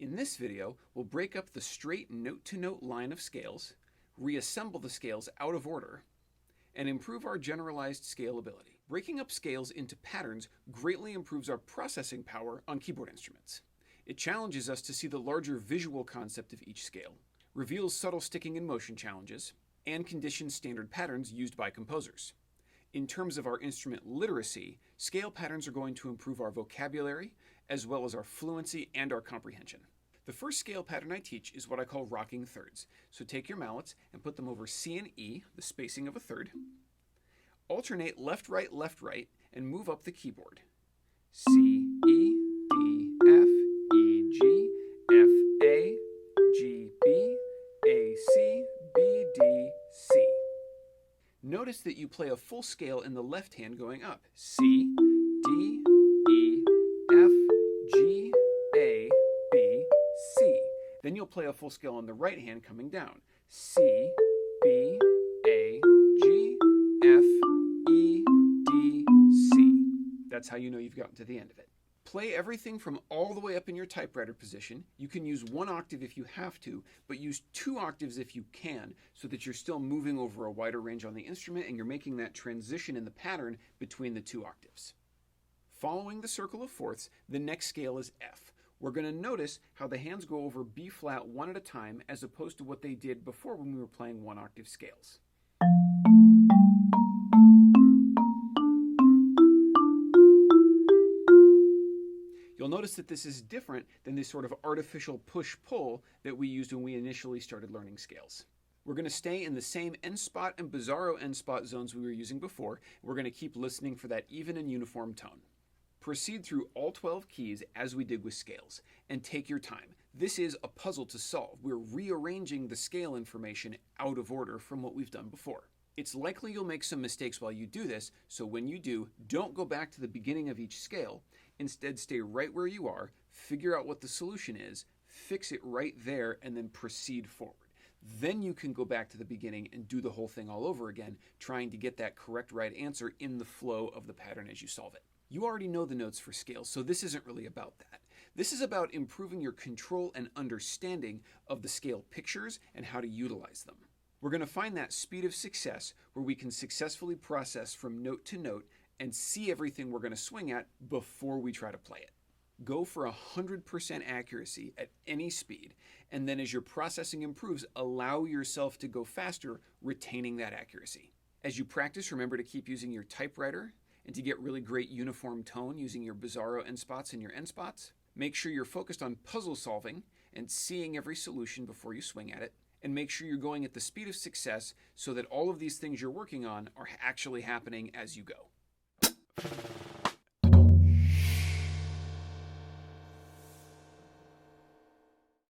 In this video, we'll break up the straight note-to-note line of scales, reassemble the scales out of order, and improve our generalized scalability. Breaking up scales into patterns greatly improves our processing power on keyboard instruments. It challenges us to see the larger visual concept of each scale, reveals subtle sticking and motion challenges, and conditions standard patterns used by composers. In terms of our instrument literacy, scale patterns are going to improve our vocabulary, as well as our fluency and our comprehension. The first scale pattern I teach is what I call rocking thirds. So take your mallets and put them over C and E, the spacing of a third. Alternate left, right, and move up the keyboard. C, E, D, F, E, G, F, A, G, B, A, C, B, D, C. Notice that you play a full scale in the left hand going up. C, D, E, F, G, A, B, C. Then you'll play a full scale on the right hand coming down. C, B, A, G, F, E, D, C. That's how you know you've gotten to the end of it. Play everything from all the way up in your typewriter position. You can use 1 octave if you have to, but use 2 octaves if you can, so that you're still moving over a wider range on the instrument and you're making that transition in the pattern between the 2 octaves. Following the circle of fourths, the next scale is F. We're going to notice how the hands go over B flat one at a time as opposed to what they did before when we were playing 1 octave scales. You'll notice that this is different than this sort of artificial push-pull that we used when we initially started learning scales. We're going to stay in the same end spot and bizarro end spot zones we were using before. We're going to keep listening for that even and uniform tone. Proceed through all 12 keys as we did with scales, and take your time. This is a puzzle to solve. We're rearranging the scale information out of order from what we've done before. It's likely you'll make some mistakes while you do this, so when you do, don't go back to the beginning of each scale. Instead, stay right where you are, figure out what the solution is, fix it right there, and then proceed forward. Then you can go back to the beginning and do the whole thing all over again, trying to get that correct right answer in the flow of the pattern as you solve it. You already know the notes for scales, so this isn't really about that. This is about improving your control and understanding of the scale pictures and how to utilize them. We're going to find that speed of success where we can successfully process from note to note and see everything we're going to swing at before we try to play it. Go for 100% accuracy at any speed, and then as your processing improves, allow yourself to go faster, retaining that accuracy. As you practice, remember to keep using your typewriter, and to get really great uniform tone using your bizarro end spots and your end spots. Make sure you're focused on puzzle solving and seeing every solution before you swing at it. And make sure you're going at the speed of success so that all of these things you're working on are actually happening as you go.